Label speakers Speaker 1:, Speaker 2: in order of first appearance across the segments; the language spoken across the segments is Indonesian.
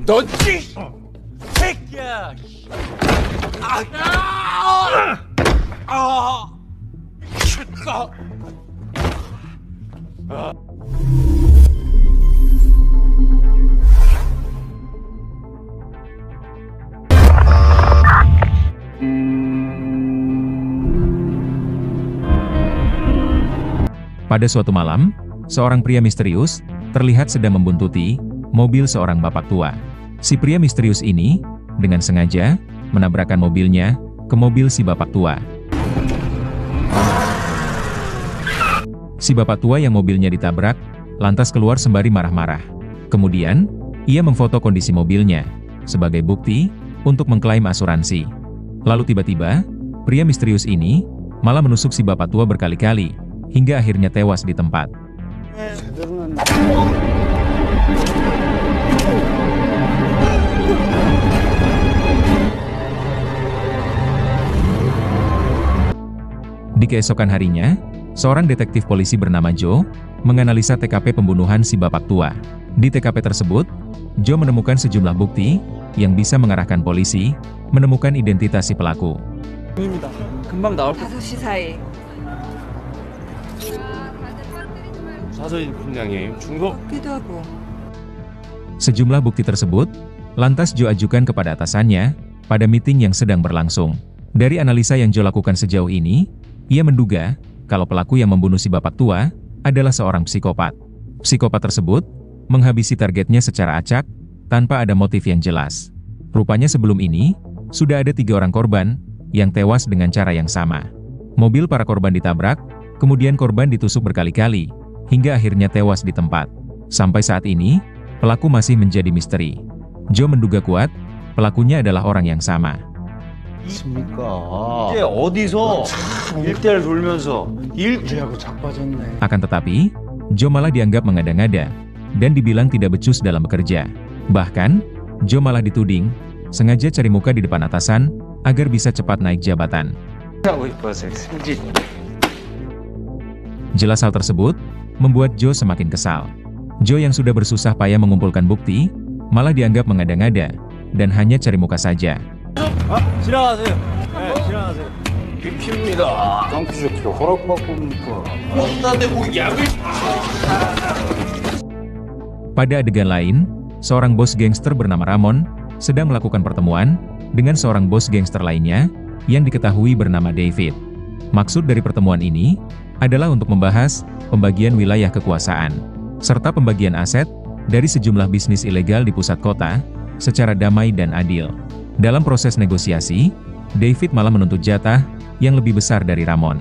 Speaker 1: 너지 새끼야. 미쳤다.
Speaker 2: Pada suatu malam, seorang pria misterius terlihat sedang membuntuti mobil seorang bapak tua. Si pria misterius ini dengan sengaja menabrakkan mobilnya ke mobil si bapak tua. Si bapak tua yang mobilnya ditabrak lantas keluar sembari marah-marah. Kemudian, ia memfoto kondisi mobilnya sebagai bukti untuk mengklaim asuransi. Lalu tiba-tiba, pria misterius ini malah menusuk si bapak tua berkali-kali hingga akhirnya tewas di tempat. Di keesokan harinya, seorang detektif polisi bernama Joe menganalisa TKP pembunuhan si bapak tua. Di TKP tersebut, Joe menemukan sejumlah bukti yang bisa mengarahkan polisi menemukan identitas si pelaku.
Speaker 1: 금방 나올
Speaker 3: 5시 사이.
Speaker 1: 사소인 분량이에요. 중국.
Speaker 3: 기도 하고.
Speaker 2: Sejumlah bukti tersebut lantas Joe ajukan kepada atasannya pada meeting yang sedang berlangsung. Dari analisa yang Joe lakukan sejauh ini, ia menduga kalau pelaku yang membunuh si bapak tua adalah seorang psikopat. Psikopat tersebut menghabisi targetnya secara acak tanpa ada motif yang jelas. Rupanya sebelum ini, sudah ada 3 orang korban yang tewas dengan cara yang sama. Mobil para korban ditabrak, kemudian korban ditusuk berkali-kali, hingga akhirnya tewas di tempat. Sampai saat ini, pelaku masih menjadi misteri. Joe menduga kuat, pelakunya adalah orang yang sama.
Speaker 1: 있습니까? 이제 어디서 일대를 돌면서 일하고 자빠졌네.
Speaker 2: Akan tetapi, Joe malah dianggap mengada-ngada, dan dibilang tidak becus dalam bekerja. Bahkan, Joe malah dituding, sengaja cari muka di depan atasan, agar bisa cepat naik jabatan.
Speaker 1: 하고 싶어서 승진.
Speaker 2: Jelas hal tersebut, membuat Joe semakin kesal. Joe yang sudah bersusah payah mengumpulkan bukti, malah dianggap mengada-ngada, dan hanya cari muka saja.
Speaker 1: 지나가세요. 네, 지나가세요. 비킵니다. 깡피새끼가 허락받고 오니까. 나한테 뭐 약을.
Speaker 2: Pada adegan lain, seorang bos gangster bernama Ramon sedang melakukan pertemuan dengan seorang bos gangster lainnya yang diketahui bernama David. Maksud dari pertemuan ini adalah untuk membahas pembagian wilayah kekuasaan serta pembagian aset dari sejumlah bisnis ilegal di pusat kota secara damai dan adil. Dalam proses negosiasi, David malah menuntut jatah yang lebih besar dari Ramon.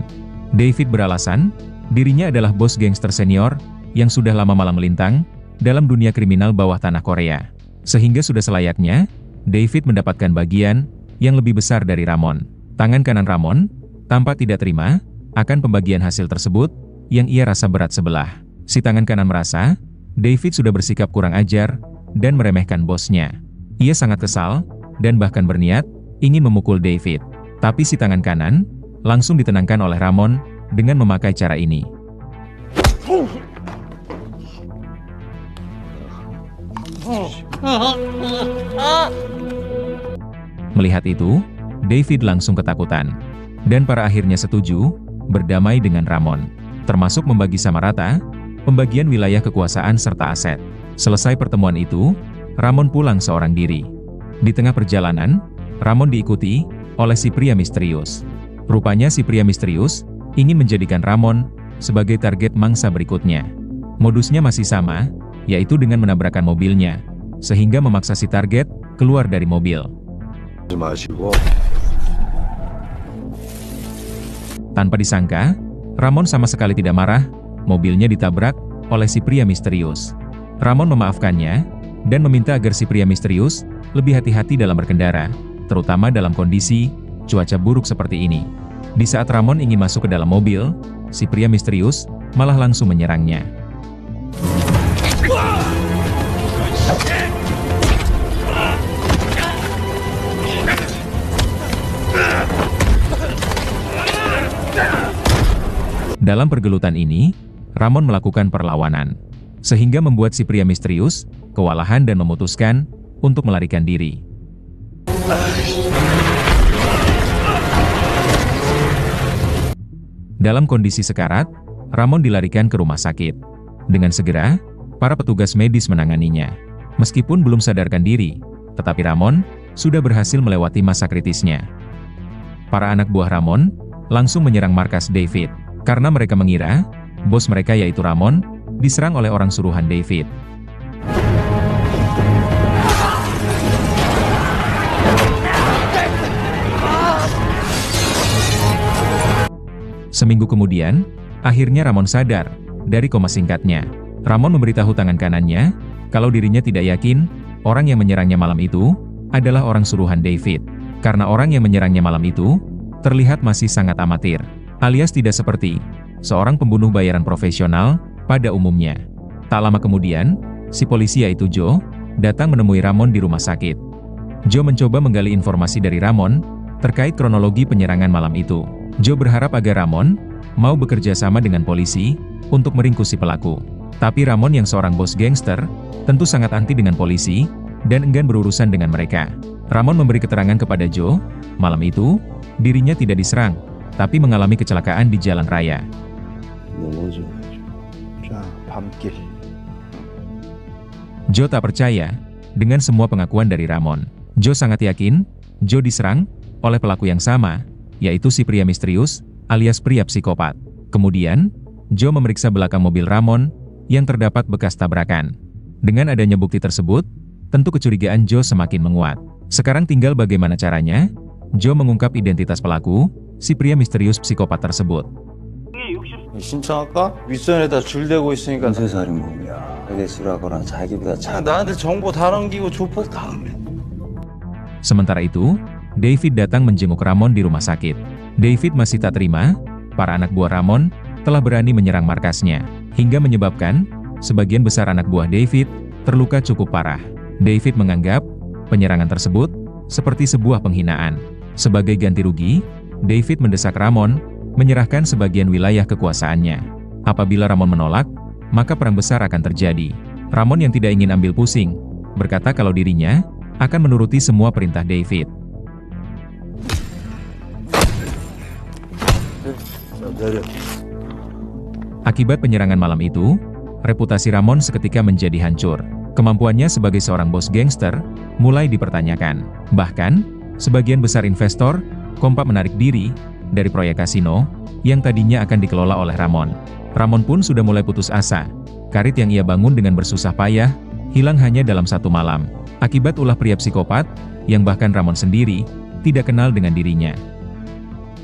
Speaker 2: David beralasan, dirinya adalah bos gangster senior yang sudah lama malang melintang dalam dunia kriminal bawah tanah Korea. Sehingga sudah selayaknya, David mendapatkan bagian yang lebih besar dari Ramon. Tangan kanan Ramon tampak tidak terima akan pembagian hasil tersebut yang ia rasa berat sebelah. Si tangan kanan merasa, David sudah bersikap kurang ajar dan meremehkan bosnya. Ia sangat kesal dan bahkan berniat ingin memukul David. Tapi si tangan kanan langsung ditenangkan oleh Ramon dengan memakai cara ini. Melihat itu, David langsung ketakutan. Dan para akhirnya setuju berdamai dengan Ramon, termasuk membagi sama rata pembagian wilayah kekuasaan serta aset. Selesai pertemuan itu, Ramon pulang seorang diri. Di tengah perjalanan, Ramon diikuti oleh si pria misterius. Rupanya si pria misterius ingin menjadikan Ramon sebagai target mangsa berikutnya. Modusnya masih sama, yaitu dengan menabrakkan mobilnya, sehingga memaksa si target keluar dari mobil. Tanpa disangka, Ramon sama sekali tidak marah, mobilnya ditabrak oleh si pria misterius. Ramon memaafkannya, dan meminta agar si pria misterius lebih hati-hati dalam berkendara, terutama dalam kondisi cuaca buruk seperti ini. Di saat Ramon ingin masuk ke dalam mobil, si pria misterius malah langsung menyerangnya. Dalam pergelutan ini, Ramon melakukan perlawanan, sehingga membuat si pria misterius kewalahan dan memutuskan untuk melarikan diri. Dalam kondisi sekarat, Ramon dilarikan ke rumah sakit. Dengan segera, para petugas medis menanganinya. Meskipun belum sadarkan diri, tetapi Ramon sudah berhasil melewati masa kritisnya. Para anak buah Ramon langsung menyerang markas David, karena mereka mengira bos mereka yaitu Ramon diserang oleh orang suruhan David. Seminggu kemudian, akhirnya Ramon sadar dari koma singkatnya. Ramon memberitahu tangan kanannya kalau dirinya tidak yakin orang yang menyerangnya malam itu adalah orang suruhan David. Karena orang yang menyerangnya malam itu terlihat masih sangat amatir, alias tidak seperti seorang pembunuh bayaran profesional pada umumnya. Tak lama kemudian, si polisi yaitu Joe datang menemui Ramon di rumah sakit. Joe mencoba menggali informasi dari Ramon terkait kronologi penyerangan malam itu. Joe berharap agar Ramon mau bekerja sama dengan polisi untuk meringkus si pelaku. Tapi Ramon yang seorang bos gangster tentu sangat anti dengan polisi dan enggan berurusan dengan mereka. Ramon memberi keterangan kepada Joe, malam itu dirinya tidak diserang, tapi mengalami kecelakaan di jalan raya. Joe tak percaya dengan semua pengakuan dari Ramon. Joe sangat yakin Joe diserang oleh pelaku yang sama, yaitu si pria misterius alias pria psikopat. Kemudian, Joe memeriksa belakang mobil Ramon yang terdapat bekas tabrakan. Dengan adanya bukti tersebut, tentu kecurigaan Joe semakin menguat. Sekarang tinggal bagaimana caranya Joe mengungkap identitas pelaku, si pria misterius psikopat tersebut.
Speaker 1: 신청할까? 윗선에다 줄 대고 있으니까
Speaker 3: 연쇄살인범이야. 되게 쓰라거나 자기보다
Speaker 1: 나한테 정보 다 넘기고 조폭 다.
Speaker 2: Sementara itu, David datang menjenguk Ramon di rumah sakit. David masih tak terima, para anak buah Ramon telah berani menyerang markasnya, hingga menyebabkan sebagian besar anak buah David terluka cukup parah. David menganggap penyerangan tersebut seperti sebuah penghinaan. Sebagai ganti rugi, David mendesak Ramon menyerahkan sebagian wilayah kekuasaannya. Apabila Ramon menolak, maka perang besar akan terjadi. Ramon yang tidak ingin ambil pusing, berkata kalau dirinya akan menuruti semua perintah David. Akibat penyerangan malam itu, reputasi Ramon seketika menjadi hancur. Kemampuannya sebagai seorang bos gangster mulai dipertanyakan. Bahkan, sebagian besar investor kompak menarik diri dari proyek kasino yang tadinya akan dikelola oleh Ramon. Ramon pun sudah mulai putus asa. Karir yang ia bangun dengan bersusah payah hilang hanya dalam satu malam, akibat ulah pria psikopat yang bahkan Ramon sendiri tidak kenal dengan dirinya.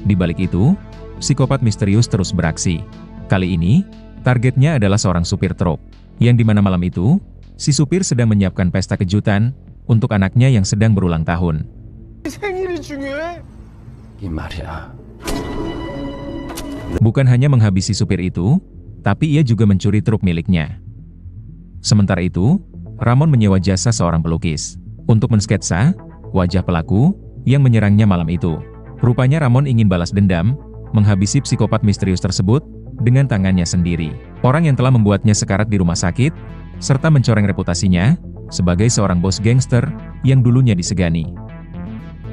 Speaker 2: Di balik itu, psikopat misterius terus beraksi. Kali ini, targetnya adalah seorang supir truk, yang dimana malam itu, si supir sedang menyiapkan pesta kejutan untuk anaknya yang sedang berulang tahun. Bukan hanya menghabisi supir itu, tapi ia juga mencuri truk miliknya. Sementara itu, Ramon menyewa jasa seorang pelukis untuk mensketsa wajah pelaku yang menyerangnya malam itu. Rupanya Ramon ingin balas dendam, menghabisi psikopat misterius tersebut dengan tangannya sendiri. Orang yang telah membuatnya sekarat di rumah sakit, serta mencoreng reputasinya sebagai seorang bos gangster yang dulunya disegani.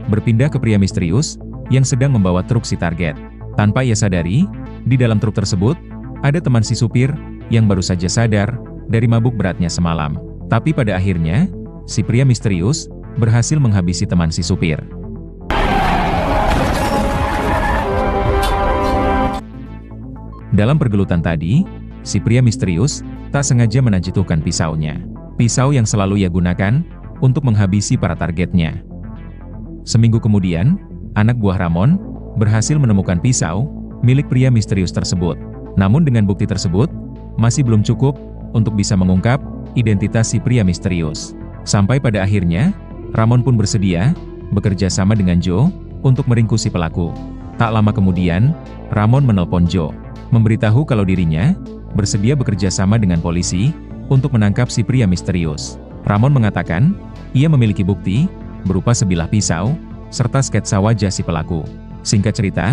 Speaker 2: Berpindah ke pria misterius yang sedang membawa truk si target. Tanpa ia sadari, di dalam truk tersebut ada teman si supir yang baru saja sadar dari mabuk beratnya semalam. Tapi pada akhirnya, si pria misterius berhasil menghabisi teman si supir. Dalam pergelutan tadi, si pria misterius tak sengaja menajituhkan pisaunya. Pisau yang selalu ia gunakan untuk menghabisi para targetnya. Seminggu kemudian, anak buah Ramon berhasil menemukan pisau milik pria misterius tersebut. Namun dengan bukti tersebut, masih belum cukup untuk bisa mengungkap identitas si pria misterius. Sampai pada akhirnya, Ramon pun bersedia bekerja sama dengan Joe untuk meringkus si pelaku. Tak lama kemudian, Ramon menelpon Joe, memberitahu kalau dirinya bersedia bekerja sama dengan polisi untuk menangkap si pria misterius. Ramon mengatakan, ia memiliki bukti berupa sebilah pisau serta sketsa wajah si pelaku. Singkat cerita,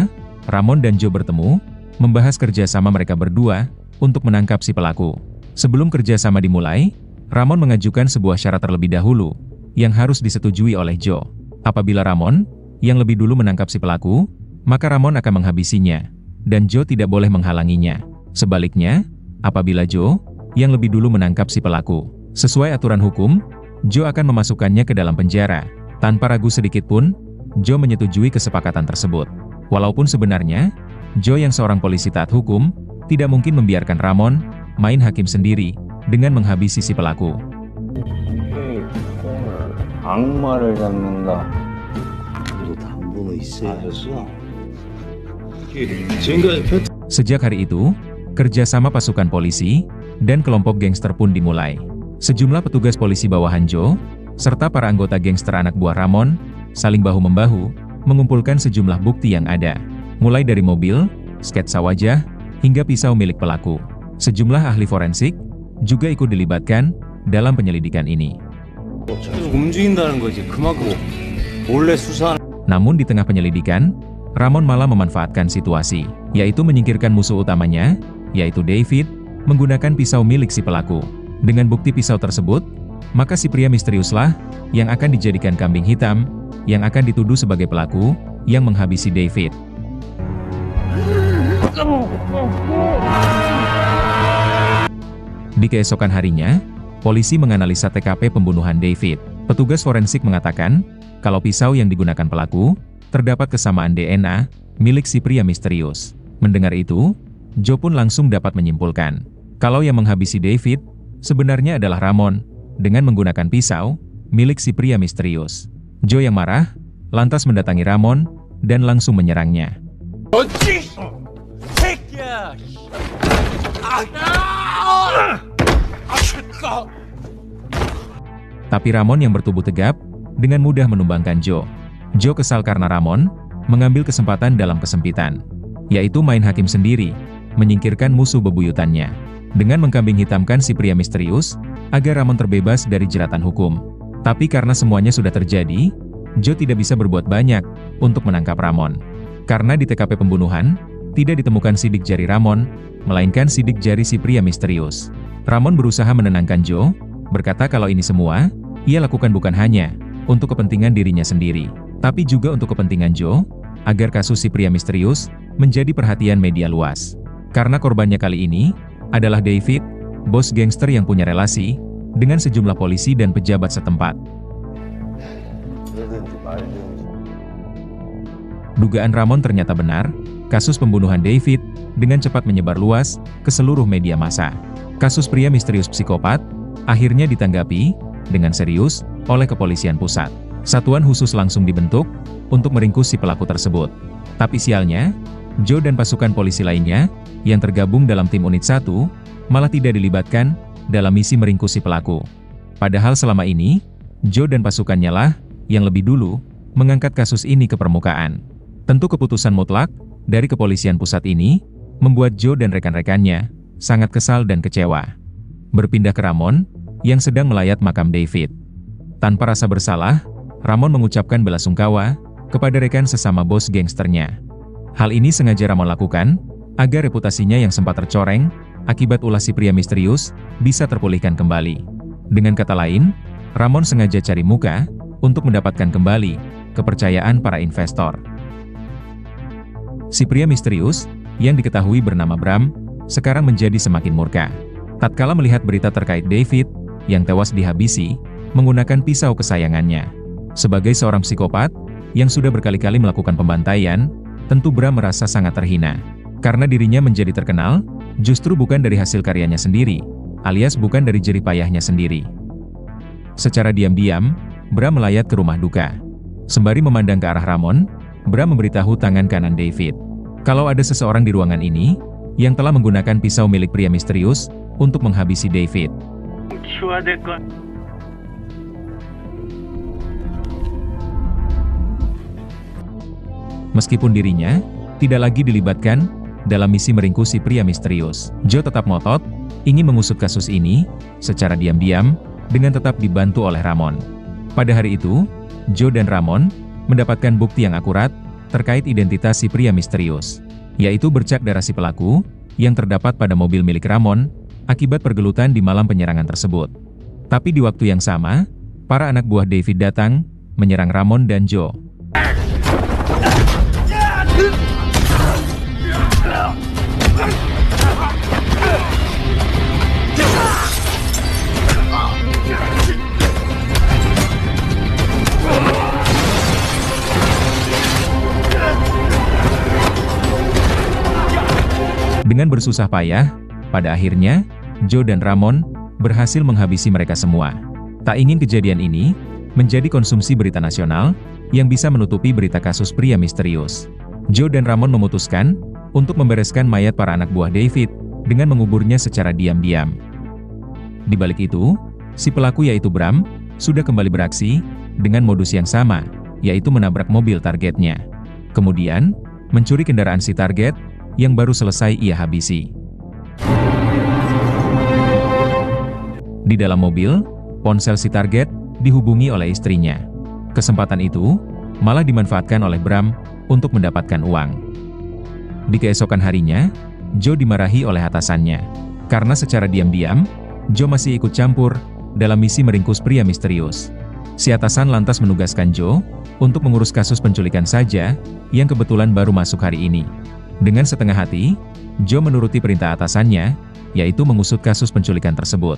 Speaker 2: Ramon dan Joe bertemu, membahas kerjasama mereka berdua untuk menangkap si pelaku. Sebelum kerjasama dimulai, Ramon mengajukan sebuah syarat terlebih dahulu yang harus disetujui oleh Joe. Apabila Ramon, yang lebih dulu menangkap si pelaku, maka Ramon akan menghabisinya, dan Joe tidak boleh menghalanginya. Sebaliknya, apabila Joe, yang lebih dulu menangkap si pelaku, sesuai aturan hukum, Joe akan memasukkannya ke dalam penjara. Tanpa ragu sedikit pun, Joe menyetujui kesepakatan tersebut. Walaupun sebenarnya, Joe yang seorang polisi taat hukum, tidak mungkin membiarkan Ramon main hakim sendiri dengan menghabisi si pelaku.
Speaker 3: 악마를 잡는다. 너 담보는 있어야겠어.
Speaker 2: Sejak hari itu, kerjasama pasukan polisi dan kelompok gangster pun dimulai. Sejumlah petugas polisi bawahan Joe, serta para anggota gangster anak buah Ramon, saling bahu-membahu, mengumpulkan sejumlah bukti yang ada. Mulai dari mobil, sketsa wajah, hingga pisau milik pelaku. Sejumlah ahli forensik juga ikut dilibatkan dalam penyelidikan ini.
Speaker 1: 움직인다는 거지. 그만큼 몰래 수사하는.
Speaker 2: Namun di tengah penyelidikan, Ramon malah memanfaatkan situasi, yaitu menyingkirkan musuh utamanya, yaitu David, menggunakan pisau milik si pelaku. Dengan bukti pisau tersebut, maka si pria misteriuslah yang akan dijadikan kambing hitam, yang akan dituduh sebagai pelaku yang menghabisi David. Di keesokan harinya, polisi menganalisa TKP pembunuhan David. Petugas forensik mengatakan, kalau pisau yang digunakan pelaku, terdapat kesamaan DNA milik si pria misterius. Mendengar itu, Joe pun langsung dapat menyimpulkan, kalau yang menghabisi David, sebenarnya adalah Ramon, dengan menggunakan pisau milik si pria misterius. Joe yang marah, lantas mendatangi Ramon, dan langsung menyerangnya. Tapi Ramon yang bertubuh tegap, dengan mudah menumbangkan Joe. Joe kesal karena Ramon mengambil kesempatan dalam kesempitan, yaitu main hakim sendiri, menyingkirkan musuh bebuyutannya, dengan mengkambing hitamkan si pria misterius, agar Ramon terbebas dari jeratan hukum. Tapi karena semuanya sudah terjadi, Joe tidak bisa berbuat banyak untuk menangkap Ramon. Karena di TKP pembunuhan, tidak ditemukan sidik jari Ramon, melainkan sidik jari si pria misterius. Ramon berusaha menenangkan Joe, berkata kalau ini semua, ia lakukan bukan hanya untuk kepentingan dirinya sendiri, tapi juga untuk kepentingan Joe, agar kasus si pria misterius menjadi perhatian media luas. Karena korbannya kali ini adalah David, bos gangster yang punya relasi dengan sejumlah polisi dan pejabat setempat. Dugaan Ramon ternyata benar, kasus pembunuhan David dengan cepat menyebar luas ke seluruh media massa. Kasus pria misterius psikopat akhirnya ditanggapi dengan serius oleh kepolisian pusat. Satuan khusus langsung dibentuk untuk meringkus si pelaku tersebut. Tapi sialnya, Joe dan pasukan polisi lainnya yang tergabung dalam tim unit 1 malah tidak dilibatkan dalam misi meringkus si pelaku. Padahal selama ini, Joe dan pasukannya lah yang lebih dulu mengangkat kasus ini ke permukaan. Tentu keputusan mutlak dari kepolisian pusat ini membuat Joe dan rekan-rekannya sangat kesal dan kecewa. Berpindah ke Ramon yang sedang melayat makam David. Tanpa rasa bersalah, Ramon mengucapkan belasungkawa kepada rekan sesama bos gangsternya. Hal ini sengaja Ramon lakukan agar reputasinya yang sempat tercoreng akibat ulah si pria misterius bisa terpulihkan kembali. Dengan kata lain, Ramon sengaja cari muka untuk mendapatkan kembali kepercayaan para investor. Si pria misterius yang diketahui bernama Bram sekarang menjadi semakin murka. Tatkala melihat berita terkait David yang tewas dihabisi menggunakan pisau kesayangannya. Sebagai seorang psikopat yang sudah berkali-kali melakukan pembantaian, tentu Bram merasa sangat terhina. Karena dirinya menjadi terkenal, justru bukan dari hasil karyanya sendiri, alias bukan dari jerih payahnya sendiri. Secara diam-diam, Bram melayat ke rumah duka. Sembari memandang ke arah Ramon, Bram memberitahu tangan kanan David, kalau ada seseorang di ruangan ini, yang telah menggunakan pisau milik pria misterius untuk menghabisi David. Meskipun dirinya tidak lagi dilibatkan dalam misi meringkus si pria misterius, Joe tetap ngotot ingin mengusut kasus ini secara diam-diam dengan tetap dibantu oleh Ramon. Pada hari itu, Joe dan Ramon mendapatkan bukti yang akurat terkait identitas si pria misterius, yaitu bercak darah si pelaku yang terdapat pada mobil milik Ramon akibat pergelutan di malam penyerangan tersebut. Tapi di waktu yang sama, para anak buah David datang, menyerang Ramon dan Joe. Dengan bersusah payah, pada akhirnya, Joe dan Ramon berhasil menghabisi mereka semua. Tak ingin kejadian ini menjadi konsumsi berita nasional yang bisa menutupi berita kasus pria misterius. Joe dan Ramon memutuskan untuk membereskan mayat para anak buah David dengan menguburnya secara diam-diam. Di balik itu, si pelaku yaitu Bram sudah kembali beraksi dengan modus yang sama, yaitu menabrak mobil targetnya. Kemudian, mencuri kendaraan si target yang baru selesai ia habisi. Di dalam mobil, ponsel si target dihubungi oleh istrinya. Kesempatan itu malah dimanfaatkan oleh Bram untuk mendapatkan uang. Di keesokan harinya, Joe dimarahi oleh atasannya. Karena secara diam-diam, Joe masih ikut campur dalam misi meringkus pria misterius. Si atasan lantas menugaskan Joe untuk mengurus kasus penculikan saja yang kebetulan baru masuk hari ini. Dengan setengah hati, Joe menuruti perintah atasannya, yaitu mengusut kasus penculikan tersebut.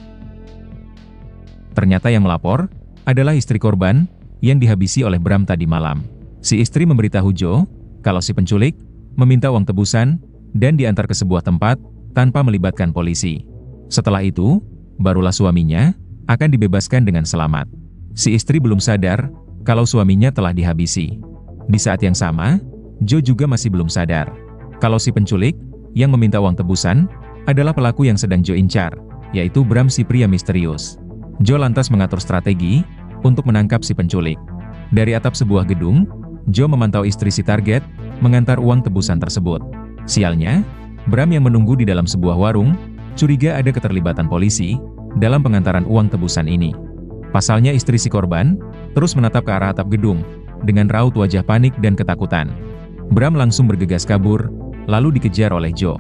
Speaker 2: Ternyata yang melapor adalah istri korban yang dihabisi oleh Bram tadi malam. Si istri memberitahu Joe kalau si penculik meminta uang tebusan dan diantar ke sebuah tempat tanpa melibatkan polisi. Setelah itu, barulah suaminya akan dibebaskan dengan selamat. Si istri belum sadar kalau suaminya telah dihabisi. Di saat yang sama, Joe juga masih belum sadar kalau si penculik yang meminta uang tebusan adalah pelaku yang sedang Joe incar, yaitu Bram si pria misterius. Joe lantas mengatur strategi untuk menangkap si penculik. Dari atap sebuah gedung, Joe memantau istri si target mengantar uang tebusan tersebut. Sialnya, Bram yang menunggu di dalam sebuah warung curiga ada keterlibatan polisi dalam pengantaran uang tebusan ini. Pasalnya istri si korban terus menatap ke arah atap gedung dengan raut wajah panik dan ketakutan. Bram langsung bergegas kabur, lalu dikejar oleh Joe.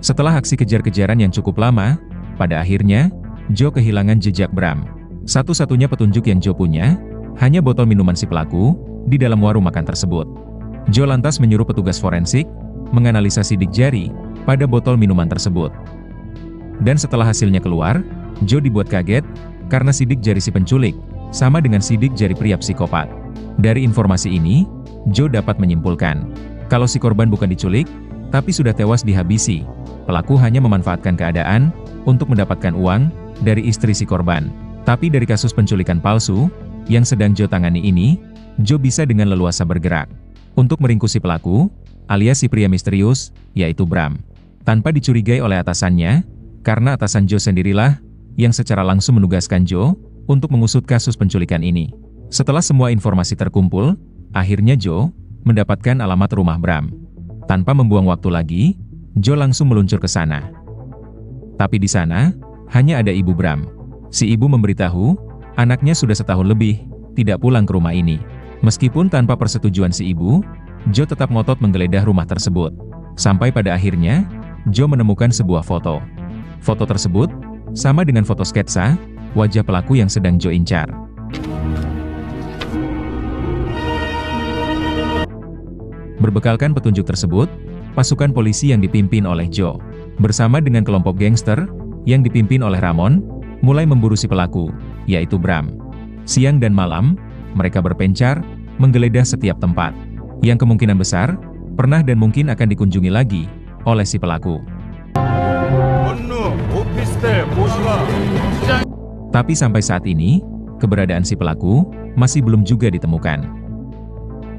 Speaker 2: Setelah aksi kejar-kejaran yang cukup lama, pada akhirnya, Joe kehilangan jejak Bram. Satu-satunya petunjuk yang Joe punya, hanya botol minuman si pelaku di dalam warung makan tersebut. Joe lantas menyuruh petugas forensik menganalisa sidik jari pada botol minuman tersebut. Dan setelah hasilnya keluar, Joe dibuat kaget karena sidik jari si penculik sama dengan sidik jari pria psikopat. Dari informasi ini, Joe dapat menyimpulkan kalau si korban bukan diculik, tapi sudah tewas dihabisi. Pelaku hanya memanfaatkan keadaan untuk mendapatkan uang dari istri si korban. Tapi dari kasus penculikan palsu yang sedang Joe tangani ini, Joe bisa dengan leluasa bergerak untuk meringkus si pelaku, alias si pria misterius, yaitu Bram, tanpa dicurigai oleh atasannya, karena atasan Joe sendirilah yang secara langsung menugaskan Joe untuk mengusut kasus penculikan ini. Setelah semua informasi terkumpul, akhirnya Joe mendapatkan alamat rumah Bram. Tanpa membuang waktu lagi, Joe langsung meluncur ke sana. Tapi di sana, hanya ada ibu Bram. Si ibu memberitahu, anaknya sudah setahun lebih tidak pulang ke rumah ini. Meskipun tanpa persetujuan si ibu, Joe tetap ngotot menggeledah rumah tersebut. Sampai pada akhirnya, Joe menemukan sebuah foto. Foto tersebut sama dengan foto sketsa wajah pelaku yang sedang Joe incar. Berbekalkan petunjuk tersebut, pasukan polisi yang dipimpin oleh Joe, bersama dengan kelompok gangster yang dipimpin oleh Ramon, mulai memburu si pelaku, yaitu Bram. Siang dan malam, mereka berpencar, menggeledah setiap tempat, yang kemungkinan besar, pernah dan mungkin akan dikunjungi lagi oleh si pelaku. Tapi sampai saat ini, keberadaan si pelaku masih belum juga ditemukan.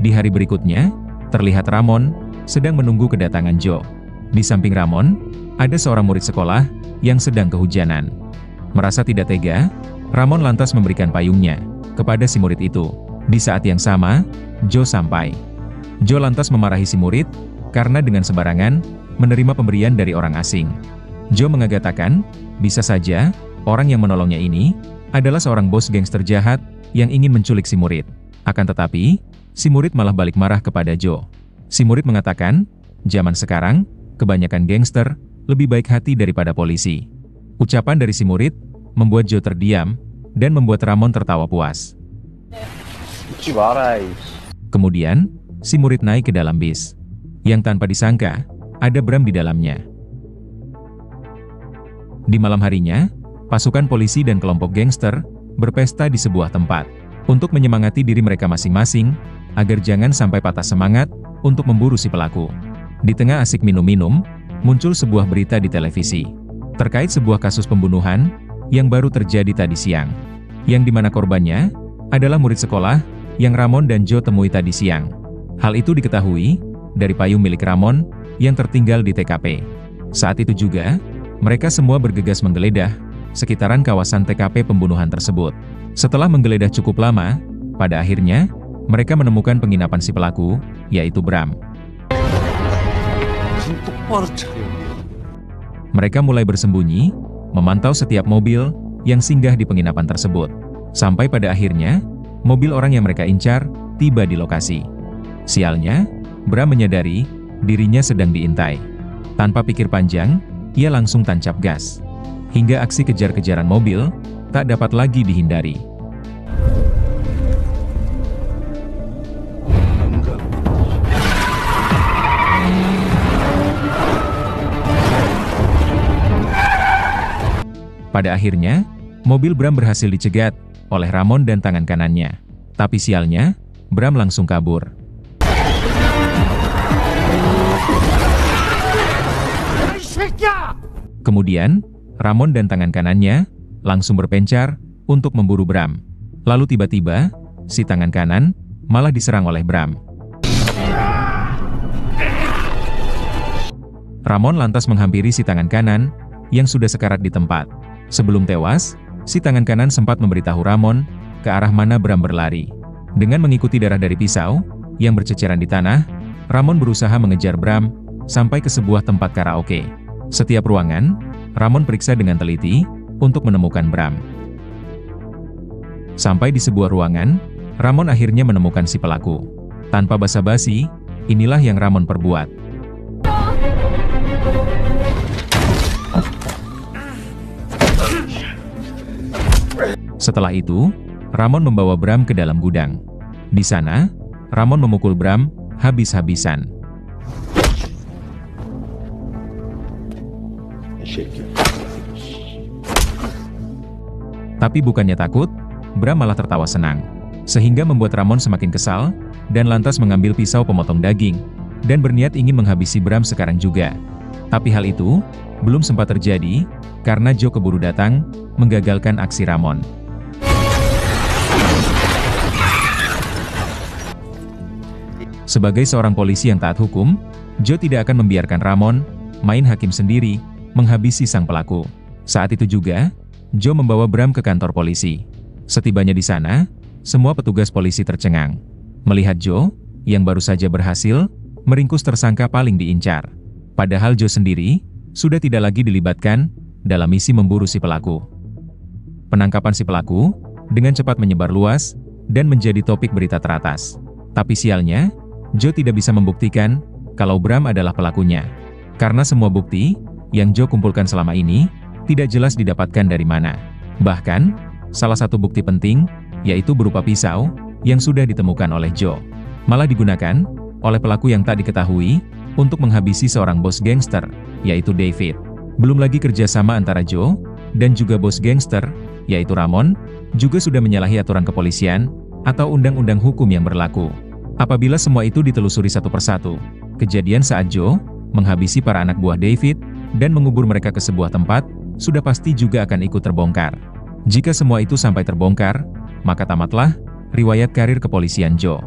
Speaker 2: Di hari berikutnya, terlihat Ramon sedang menunggu kedatangan Joe. Di samping Ramon, ada seorang murid sekolah yang sedang kehujanan. Merasa tidak tega, Ramon lantas memberikan payungnya kepada si murid itu. Di saat yang sama, Joe sampai. Joe lantas memarahi si murid karena dengan sembarangan menerima pemberian dari orang asing. Joe mengatakan, bisa saja orang yang menolongnya ini adalah seorang bos gangster jahat yang ingin menculik si murid. Akan tetapi, si murid malah balik marah kepada Joe. Si murid mengatakan, zaman sekarang, kebanyakan gangster lebih baik hati daripada polisi. Ucapan dari si murid membuat Joe terdiam dan membuat Ramon tertawa puas.
Speaker 3: 웃지 마라, 이.
Speaker 2: Kemudian, si murid naik ke dalam bis. Yang tanpa disangka, ada Bram di dalamnya. Di malam harinya, pasukan polisi dan kelompok gangster berpesta di sebuah tempat untuk menyemangati diri mereka masing-masing agar jangan sampai patah semangat untuk memburu si pelaku. Di tengah asik minum-minum, muncul sebuah berita di televisi terkait sebuah kasus pembunuhan yang baru terjadi tadi siang, yang dimana korbannya adalah murid sekolah yang Ramon dan Joe temui tadi siang. Hal itu diketahui dari payung milik Ramon yang tertinggal di TKP. Saat itu juga, mereka semua bergegas menggeledah sekitaran kawasan TKP pembunuhan tersebut. Setelah menggeledah cukup lama, pada akhirnya, mereka menemukan penginapan si pelaku, yaitu Bram. Mereka mulai bersembunyi, memantau setiap mobil yang singgah di penginapan tersebut. Sampai pada akhirnya, mobil orang yang mereka incar tiba di lokasi. Sialnya, Bram menyadari dirinya sedang diintai. Tanpa pikir panjang, ia langsung tancap gas. Hingga aksi kejar-kejaran mobil tak dapat lagi dihindari. Pada akhirnya, mobil Bram berhasil dicegat oleh Ramon dan tangan kanannya. Tapi sialnya, Bram langsung kabur. Kemudian, Ramon dan tangan kanannya langsung berpencar untuk memburu Bram. Lalu tiba-tiba, si tangan kanan malah diserang oleh Bram. Ramon lantas menghampiri si tangan kanan yang sudah sekarat di tempat. Sebelum tewas, si tangan kanan sempat memberitahu Ramon ke arah mana Bram berlari. Dengan mengikuti darah dari pisau yang berceceran di tanah, Ramon berusaha mengejar Bram sampai ke sebuah tempat karaoke. Setiap ruangan, Ramon periksa dengan teliti untuk menemukan Bram. Sampai di sebuah ruangan, Ramon akhirnya menemukan si pelaku. Tanpa basa-basi, inilah yang Ramon perbuat. Setelah itu, Ramon membawa Bram ke dalam gudang. Di sana, Ramon memukul Bram habis-habisan. Tapi bukannya takut, Bram malah tertawa senang. Sehingga membuat Ramon semakin kesal, dan lantas mengambil pisau pemotong daging, dan berniat ingin menghabisi Bram sekarang juga. Tapi hal itu belum sempat terjadi, karena Joe keburu datang, menggagalkan aksi Ramon. Sebagai seorang polisi yang taat hukum, Joe tidak akan membiarkan Ramon main hakim sendiri, menghabisi sang pelaku. Saat itu juga, Joe membawa Bram ke kantor polisi. Setibanya di sana, semua petugas polisi tercengang. Melihat Joe, yang baru saja berhasil meringkus tersangka paling diincar. Padahal Joe sendiri sudah tidak lagi dilibatkan dalam misi memburu si pelaku. Penangkapan si pelaku dengan cepat menyebar luas dan menjadi topik berita teratas. Tapi sialnya, Joe tidak bisa membuktikan kalau Bram adalah pelakunya. Karena semua bukti yang Joe kumpulkan selama ini tidak jelas didapatkan dari mana. Bahkan, salah satu bukti penting, yaitu berupa pisau, yang sudah ditemukan oleh Joe, malah digunakan oleh pelaku yang tak diketahui untuk menghabisi seorang bos gangster, yaitu David. Belum lagi kerjasama antara Joe dan juga bos gangster, yaitu Ramon, juga sudah menyalahi aturan kepolisian atau undang-undang hukum yang berlaku. Apabila semua itu ditelusuri satu persatu, kejadian saat Joe menghabisi para anak buah David dan mengubur mereka ke sebuah tempat, sudah pasti juga akan ikut terbongkar. Jika semua itu sampai terbongkar, maka tamatlah riwayat karir kepolisian Joe.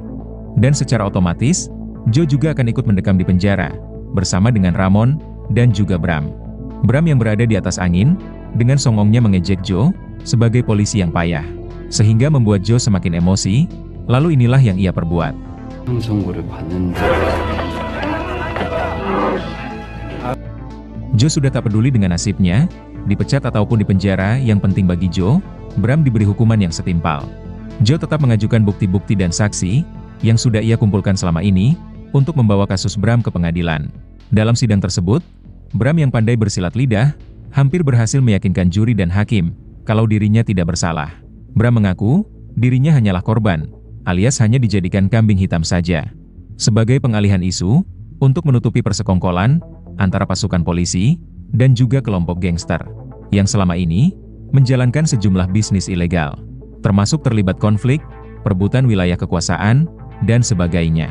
Speaker 2: Dan secara otomatis, Joe juga akan ikut mendekam di penjara, bersama dengan Ramon dan juga Bram. Bram yang berada di atas angin, dengan songongnya mengejek Joe sebagai polisi yang payah, sehingga membuat Joe semakin emosi, lalu inilah yang ia perbuat. Joe sudah tak peduli dengan nasibnya, dipecat ataupun dipenjara, yang penting bagi Joe, Bram diberi hukuman yang setimpal. Joe tetap mengajukan bukti-bukti dan saksi yang sudah ia kumpulkan selama ini untuk membawa kasus Bram ke pengadilan. Dalam sidang tersebut, Bram yang pandai bersilat lidah, hampir berhasil meyakinkan juri dan hakim, kalau dirinya tidak bersalah. Bram mengaku, dirinya hanyalah korban, alias hanya dijadikan kambing hitam saja. Sebagai pengalihan isu, untuk menutupi persekongkolan, antara pasukan polisi, dan juga kelompok gangster, yang selama ini, menjalankan sejumlah bisnis ilegal, termasuk terlibat konflik, perebutan wilayah kekuasaan, dan sebagainya.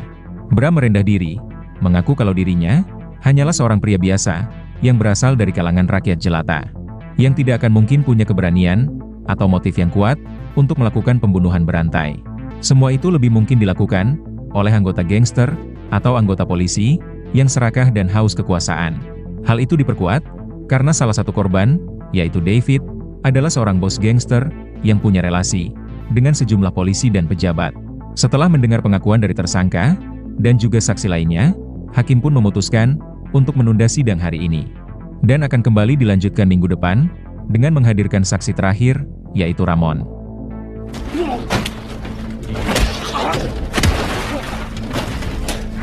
Speaker 2: Bram merendah diri, mengaku kalau dirinya, hanyalah seorang pria biasa, yang berasal dari kalangan rakyat jelata, yang tidak akan mungkin punya keberanian, atau motif yang kuat, untuk melakukan pembunuhan berantai. Semua itu lebih mungkin dilakukan, oleh anggota gangster, atau anggota polisi, yang serakah dan haus kekuasaan. Hal itu diperkuat, karena salah satu korban, yaitu David, adalah seorang bos gangster, yang punya relasi, dengan sejumlah polisi dan pejabat. Setelah mendengar pengakuan dari tersangka, dan juga saksi lainnya, hakim pun memutuskan, untuk menunda sidang hari ini. Dan akan kembali dilanjutkan minggu depan, dengan menghadirkan saksi terakhir, yaitu Ramon.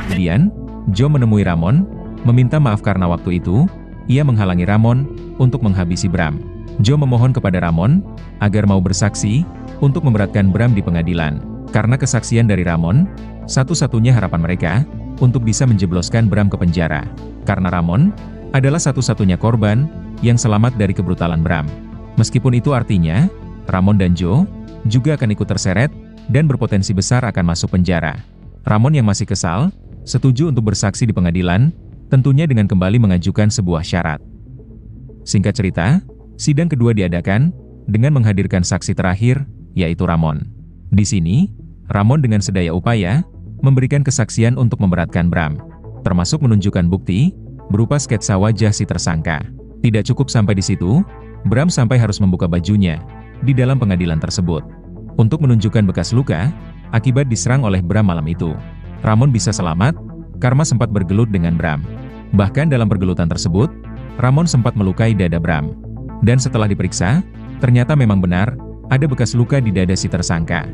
Speaker 2: Kemudian, Joe menemui Ramon, meminta maaf karena waktu itu, ia menghalangi Ramon, untuk menghabisi Bram. Joe memohon kepada Ramon, agar mau bersaksi, untuk memberatkan Bram di pengadilan. Karena kesaksian dari Ramon, satu-satunya harapan mereka, untuk bisa menjebloskan Bram ke penjara. Karena Ramon, adalah satu-satunya korban, yang selamat dari kebrutalan Bram. Meskipun itu artinya, Ramon dan Joe, juga akan ikut terseret, dan berpotensi besar akan masuk penjara. Ramon yang masih kesal, setuju untuk bersaksi di pengadilan, tentunya dengan kembali mengajukan sebuah syarat. Singkat cerita, sidang kedua diadakan, dengan menghadirkan saksi terakhir, yaitu Ramon. Di sini, Ramon dengan sedaya upaya, memberikan kesaksian untuk memberatkan Bram, termasuk menunjukkan bukti, berupa sketsa wajah si tersangka. Tidak cukup sampai di situ, Bram sampai harus membuka bajunya, di dalam pengadilan tersebut, untuk menunjukkan bekas luka, akibat diserang oleh Bram malam itu. Ramon bisa selamat, karena sempat bergelut dengan Bram. Bahkan dalam pergelutan tersebut, Ramon sempat melukai dada Bram. Dan setelah diperiksa, ternyata memang benar, ada bekas luka di dada si tersangka.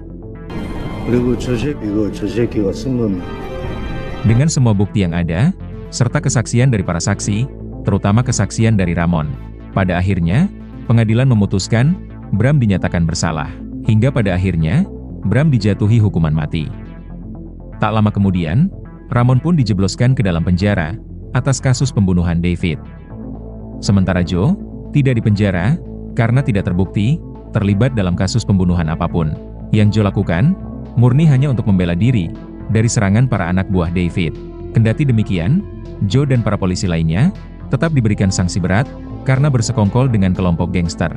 Speaker 2: Dengan semua bukti yang ada, serta kesaksian dari para saksi, terutama kesaksian dari Ramon, pada akhirnya, pengadilan memutuskan, Bram dinyatakan bersalah. Hingga pada akhirnya, Bram dijatuhi hukuman mati. Tak lama kemudian, Ramon pun dijebloskan ke dalam penjara, atas kasus pembunuhan David. Sementara Joe, tidak dipenjara, karena tidak terbukti, terlibat dalam kasus pembunuhan apapun. Yang Joe lakukan, murni hanya untuk membela diri, dari serangan para anak buah David. Kendati demikian, Joe dan para polisi lainnya, tetap diberikan sanksi berat, karena bersekongkol dengan kelompok gangster,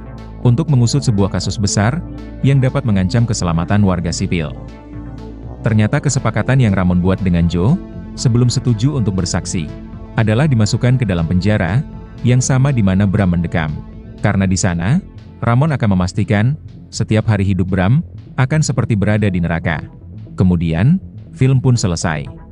Speaker 2: untuk mengusut sebuah kasus besar, yang dapat mengancam keselamatan warga sipil. Ternyata kesepakatan yang Ramon buat dengan Joe, sebelum setuju untuk bersaksi, adalah dimasukkan ke dalam penjara, yang sama di mana Bram mendekam. Karena di sana, Ramon akan memastikan, setiap hari hidup Bram, akan seperti berada di neraka. Kemudian, film pun selesai.